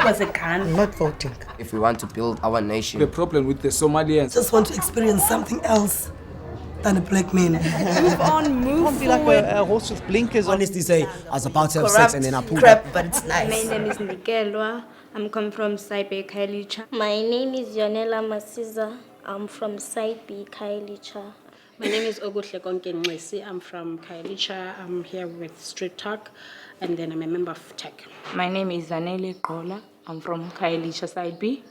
was a gun. I'm not voting. If we want to build our nation. The problem with the Somalians. Just want to experience something else than a black man. Move on, move Can't be like a horse with blinkers on. Honestly say, I was about to have Corrupt sex and then I pulled crap, up. but it's nice. My name is Nikelwa. I'm come from Saibe Kailicha. My name is Yonela Masiza. I'm from Saibe Kailicha. My name is Ogutle Konkenwesi. I'm from Kailicha. I'm here with Street Talk, and then I'm a member of Tech. My name is Zanele Qola. I'm from Kailicha Side B.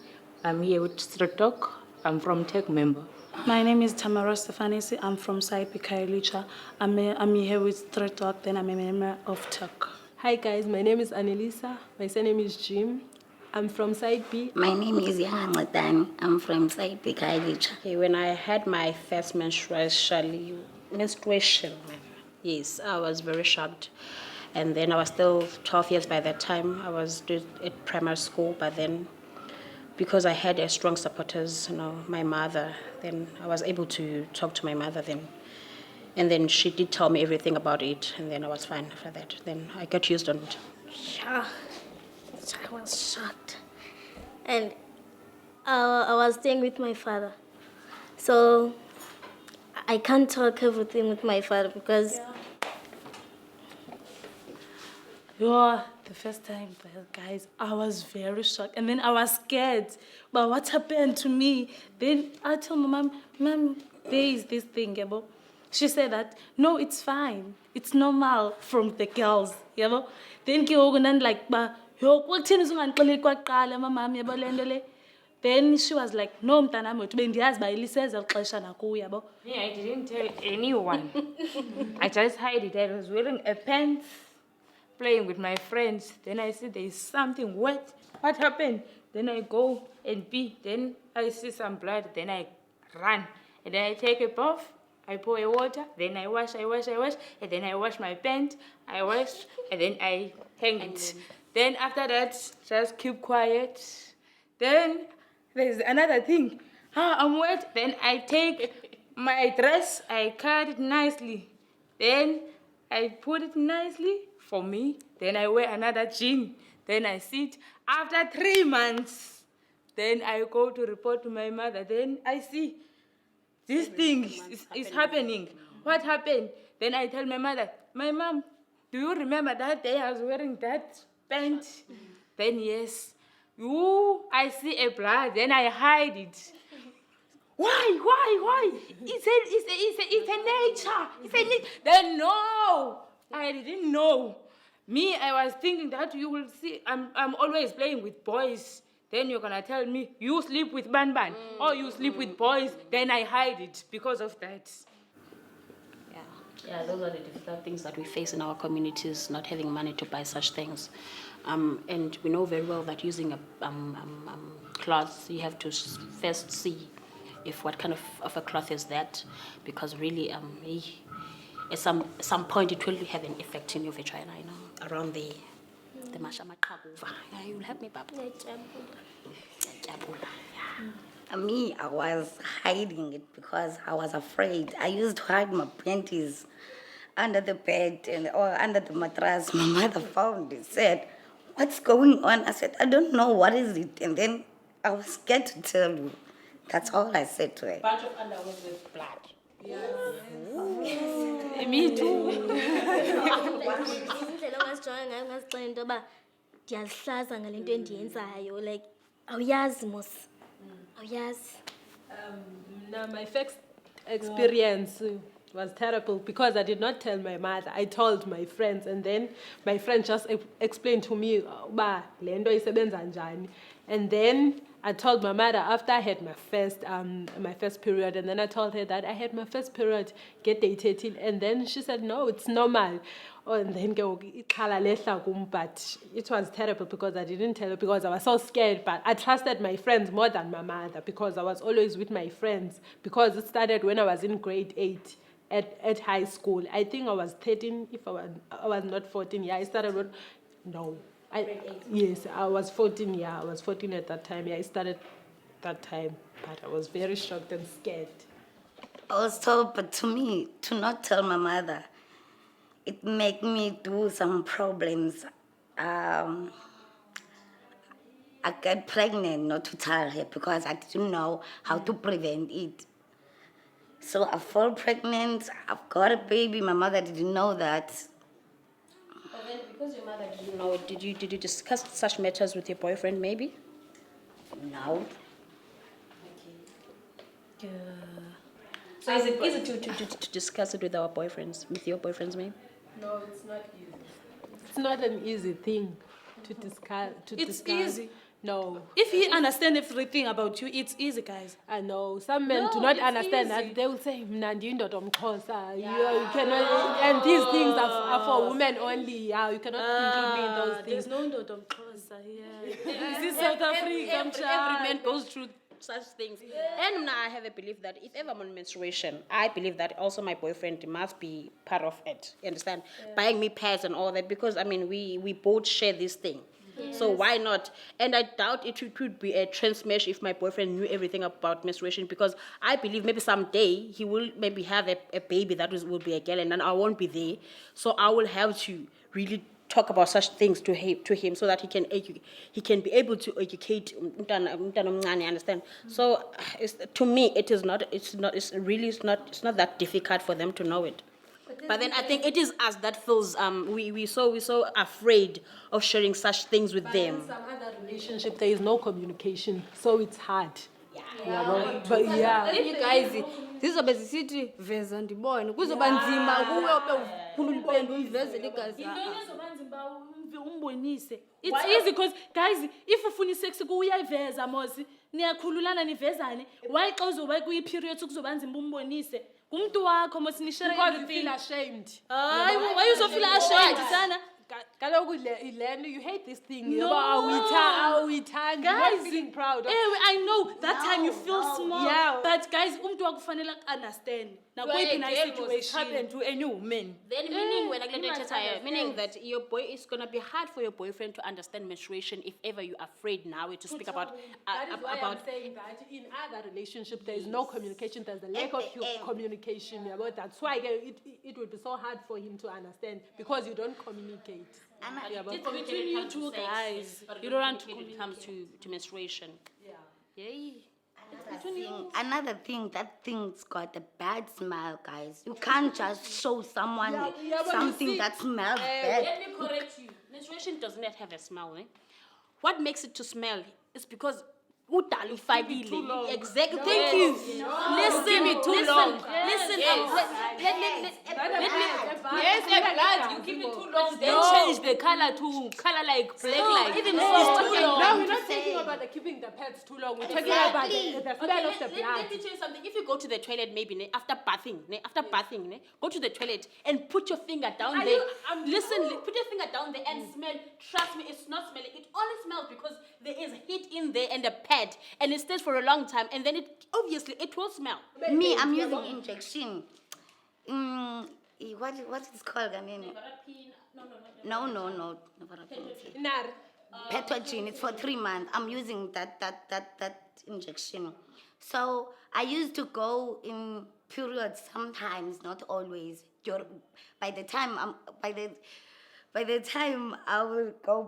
I'm here with Street Talk. I'm from Tech member. My name is Tamara Stefanisi. I'm from Saibe Kailicha. I'm here with Street Talk, then I'm a member of Tech. Hi guys, my name is Annelisa. My surname is Jim. I'm from Side B. My name is Yang Matani. I'm from Side B Kailicha. Okay, when I had my first menstruation, yes, I was very shocked. And then I was still 12 years by that time. I was at primary school, but then because I had a strong supporters, my mother, then I was able to talk to my mother then. And then she did tell me everything about it, and then I was fine after that. Then I got used on it. Yeah, I was shocked. And I was staying with my father. So I can't talk everything with my father because... Yeah, the first time, guys, I was very shocked. And then I was scared. But what happened to me? Then I told my mom, there is this thing, yabo. She said that, no, it's fine. It's normal from the girls, yabo. Then then she was like, no, mtanamo, Me, I didn't tell anyone. I just hid it. I was wearing a pants, playing with my friends. Then I see there is something wet. What happened? Then I go and pee. Then I see some blood. Then I run. And then I take a bath. I pour a water. Then I wash. And then I wash my pants. I wash. And then I hang it. Then after that, just keep quiet. Then there's another thing. I'm wet. Then I take my dress. I cut it nicely. Then I put it nicely for me. Then I wear another jean. Then I sit. After 3 months, then I go to report to my mother. Then I see this thing is happening. What happened? Then I tell my mother, my mom, do you remember that day I was wearing that pants? Then yes. I see a blood. Then I hide it. Why? It's a nature. Then no. I didn't know. Me, I was thinking that you will see, I'm always playing with boys. Then you're going to tell me, you sleep with Ban, or you sleep with boys. Then I hide it because of that. Yeah, those are the difficult things that we face in our communities, not having money to buy such things. And we know very well that using a cloth, you have to first see if what kind of a cloth is that, because really, at some point it will have an effect in your vagina, around the mashama qabuva. Yeah, you'll help me, Papa. Me, I was hiding it because I was afraid. I used to hide my panties under the bed or under the mattress. My mother found it, said, what's going on? I said, I don't know, what is it? And then I was scared to tell you. That's all I said to her. Bunch of underwear with blood. Yes. Me too. Like, awuyazi mos. Now my first experience was terrible because I did not tell my mother. I told my friends, and then my friend just explained to me, "Ba, lento isebenza njani." And then I told my mother after I had my first period, and then I told her that I had my first period, get dated, and then she said, no, it's normal. Oh, and then but it was terrible because I didn't tell her because I was so scared, but I trusted my friends more than my mother because I was always with my friends, because it started when I was in grade 8 at high school. I think I was 13, if I was not 14. Yeah, I started with, no. Yes, I was 14, I was 14 at that time. Yeah, I started that time, but I was very shocked and scared. Also, but to me, to not tell my mother, it made me do some problems. I got pregnant not to tell her because I didn't know how to prevent it. So I fall pregnant, I've got a baby, my mother didn't know that. But then, because your mother didn't know, did you discuss such matters with your boyfriend? Maybe. No. So is it easy to discuss it with our boyfriends, with your boyfriends, maybe? No, it's not easy. It's not an easy thing to discuss. It's easy. No. If he understands everything about you, it's easy, guys. I know some men do No, not it's understand easy. that. They will say, "Mna ndiyindoda yomXhosa." You cannot, and these things are for women only. Yeah, you cannot include me in those things. There's no Ndodom Xhosa here. This is South Africa, Every man goes through such things. And now I have a belief that if ever I'm on menstruation, I believe that also my boyfriend must be part of it. You understand? Buying me pads and all that, because I mean we both share this thing. So why not? And I doubt it would be a transmesh if my boyfriend knew everything about menstruation, because I believe maybe someday he will maybe have a baby that will be a girl, and then I won't be there. So I will have to really talk about such things to him so that he can be able to educate umntwana omncane, understand? So to me it's not that difficult for them to know it. But then I think it is us that feels we so afraid of sharing such things with them. In some other relationship, there is no communication, so it's hard. Yeah, but yeah. You guys, zizobe zisithi veza ndibone kuzoba nzima kuwe obe ukhulula ipendo uyiveze ligazi. It's easy because, guys, if ufuna sex uyayiveza mosi niyakhululana nivezane. Why xa uzoba kuyi-period kuzoba nzima umbonise? Ngumuntu wakho mosi nishare Because you everything. feel ashamed. Why you so feel ashamed, sana? Kaloku Ilene, you hate this thing. No. Are we time? You're not feeling proud of. I know that time you feel small. Yeah. But guys, umuntu wakufanele understand. Now go in a situation. Happen to any woman. Then meaning when meaning that your boy is gonna be hard for your boyfriend to understand menstruation if ever you're afraid now to speak about That is why I'm saying that in other relationships there is no communication. There's a lack of communication. Yeah, but that's why it would be so hard for him to understand because you don't communicate. It's between you two guys. You don't want to when it comes to menstruation. Yeah. Another thing, that thing's got a bad smell, guys. You can't just show someone something that smells bad. Let me correct you. Menstruation does not have a smell. What makes it to smell is because exactly. Thank you. Listen. Yes, blood. You keep it too long. Then change the color to color like black, even if it's too long. No, we're not talking about keeping the pads too long. We're talking about the smell of the blood. Let me tell you something. If you go to the toilet, maybe after bathing, go to the toilet and put your finger down there. Listen, put your finger down there and smell. Trust me, it's not smelling. It only smells because there is heat in there and a pad, and it stays for a long time, and then it will smell. Me, I'm using injection. What is called? No. Petogene. It's for 3 months. I'm using that injection. So I used to go in periods sometimes, not always. By the time I will go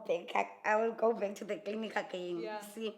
back to the clinic again. Yeah. See.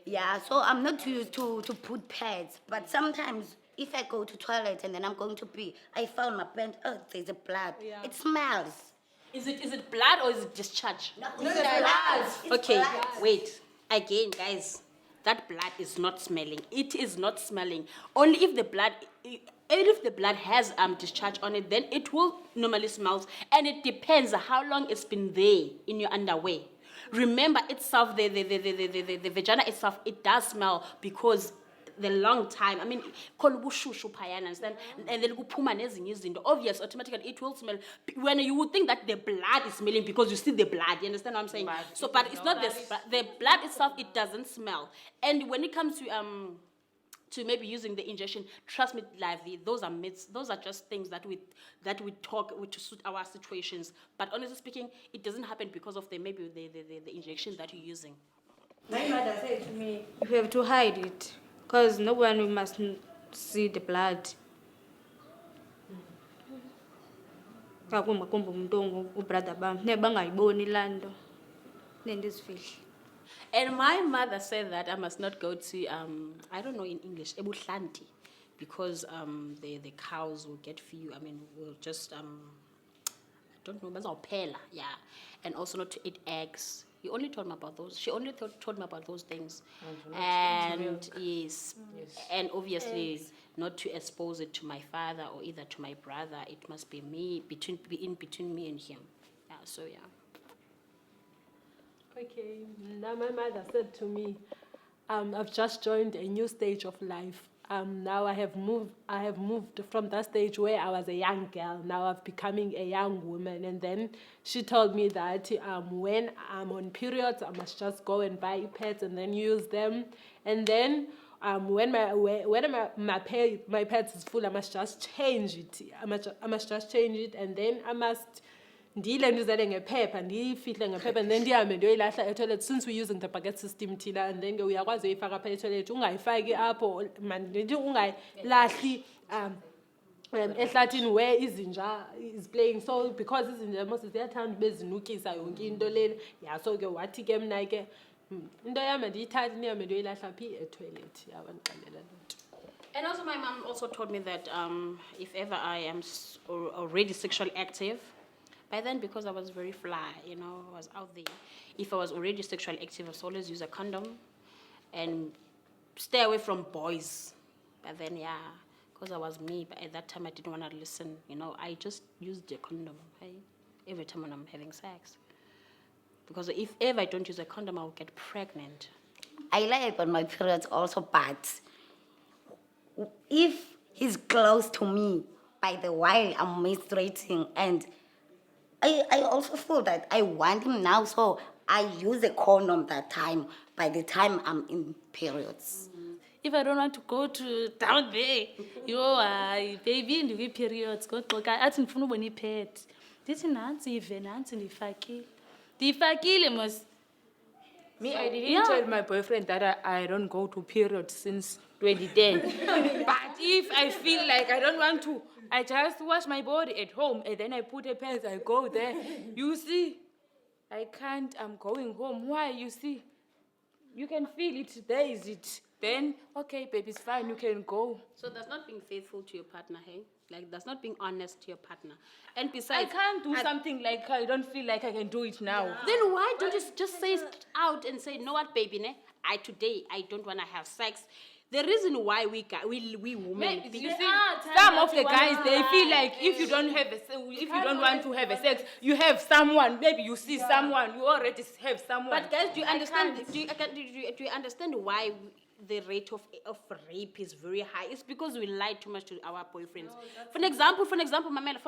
Yeah, so I'm not used to put pads, but sometimes if I go to toilet and then I'm going to pee, I found my pant. Oh, there's a blood. Yeah. It smells. Is it blood or is it discharge? No, it's blood. It's Okay, blood. wait. Again, guys, that blood is not smelling. It is not smelling. Only if the blood has discharge on it, then it will normally smell. And it depends how long it's been there in your underwear. Remember itself, the vagina itself, it does smell because the long time. I mean, understand? And then obvious, automatically it will smell. When you would think that the blood is smelling because you see the blood, you understand what I'm saying? But it's not the blood itself. It doesn't smell. And when it comes to maybe using the injection, trust me, Lively, those are myths. Those are just things that we talk to suit our situations. But honestly speaking, it doesn't happen because of the injection that you're using. My mother said to me, you have to hide it, because no one must see the blood. Kakumba kumba umuntu ubrother bam nebangayiboni lando nendizifihla. And my mother said that I must not go to, I don't know in English, ebuhlanti, because the cows will get few, will just, I don't know, bazawuphela, yeah. And also not to eat eggs. He only told me about those. She only told me about those things. And yes, and obviously not to expose it to my father or either to my brother. It must be me, between me and him. Yeah, so yeah. Okay, now my mother said to me, I've just joined a new stage of life. Now I have moved from that stage where I was a young girl. Now I'm becoming a young woman. And then she told me that when I'm on periods, I must just go and buy pads and then use them. And then when my pads is full, I must just change it. I must just change it, and then I must ndiyilenduzele ngephepha ndiyifihle ngephepha and then ndihambe ndiyoyilahla etoilet since we're using the bucket system thina, and then uyakwazi uyifaka apha etoilet ungayifaki apho mandithi ungayilahli ehlathini where izinja is playing. So because izinja most ziyathanda bezinukisa yonke into lena, ya so ke wathi ke mna ke into yam ndiyithathe ndihambe ndiyoyilahla phi etoilet. Yabandixelela loo nto. And also my mom also told me that if ever I am already sexually active, by then, because I was very fly, I was out there. If I was already sexually active, I was always use a condom and stay away from boys. But then, yeah, because I was me, but at that time I didn't want to listen. I just used the condom every time when I'm having sex. Because if ever I don't use a condom, I'll get pregnant. I lie about my periods also, but if he's close to me by the while I'm menstruating, and I also feel that I want him now, so I use a condom that time by the time I'm in periods. If I don't want to go to down there, baby, ndikwi periods, goxoka athi ndifuna ubona ipad. Ndithi nantsi ive nantsi ndiyifakile mos. Me, I didn't tell my boyfriend that I don't go to periods since 2010. But if I feel like I don't want to, I just wash my body at home and then I put a pants, I go there. You see, I can't, I'm going home. Why? You see, you can feel it, there is it. Then, okay, baby, it's fine, you can go. So that's not being faithful to your partner, hey? Like, that's not being honest to your partner. And besides, I can't do something like I don't feel like I can do it now. Then why don't you just say it out and say, you know what, baby, today I don't want to have sex. The reason why we women, you see, some of the guys, they feel like if you don't want to have a sex, you have someone. Maybe you see someone, you already have someone. But guys, do you understand? Do you understand why the rate of rape is very high? It's because we lie too much to our boyfriends. For example, Mamela,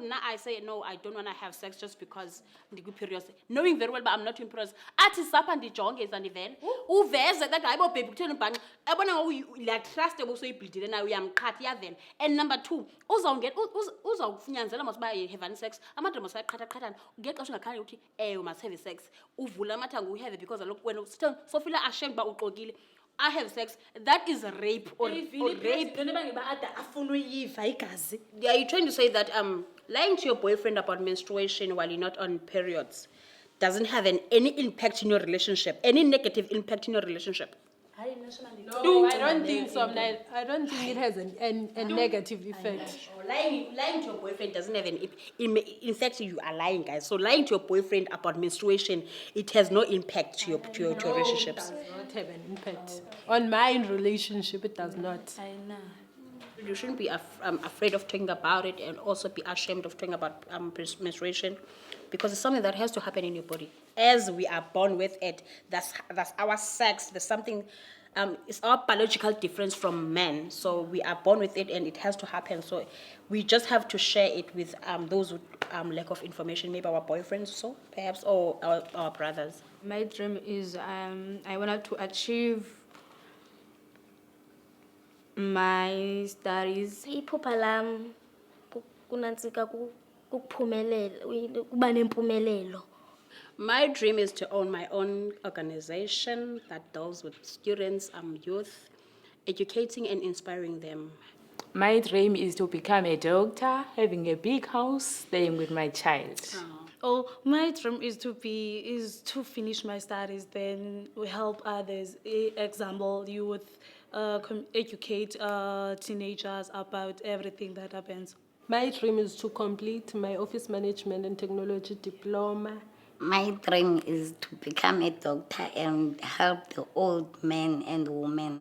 now I say, no, I don't want to have sex just because I'm period. Knowing very well, but I'm not in period. Ati sapa ndi jonge is an event. Uveze that I will baby tell bang. Ebona like trust also ibuildile na uyamqhathi then. And number 2, uzawufunyanzela must buy having sex. Amadre must qhatha ngexesha ungakhali uthi you must have sex. Uvula amathango have when so feel ashamed ba uqokile. I have sex, that is rape or rape. Are you trying to say that lying to your boyfriend about menstruation while you're not on periods doesn't have any impact in your relationship, any negative impact in your relationship? No, I don't think so. I don't think it has a negative effect. Lying to your boyfriend doesn't have in fact, you are lying, guys. So lying to your boyfriend about menstruation, it has no impact to your relationships. It does not have an impact. On my relationship, it does not. I know. You shouldn't be afraid of talking about it, and also be ashamed of talking about menstruation, because it's something that has to happen in your body. As we are born with it, that's our sex. There's something, it's our biological difference from men. So we are born with it, and it has to happen. So we just have to share it with those with lack of information, maybe our boyfriends, so perhaps, or our brothers. My dream is I wanted to achieve my studies. Iphupha lam kunantsika ukuphumelela ukuba nempumelelo. My dream is to own my own organization that deals with students, youth, educating and inspiring them. My dream is to become a doctor, having a big house, staying with my child. Oh, my dream is to finish my studies, then we help others. Example, youth, educate teenagers about everything that happens. My dream is to complete my office management and technology diploma. My dream is to become a doctor and help the old men and women.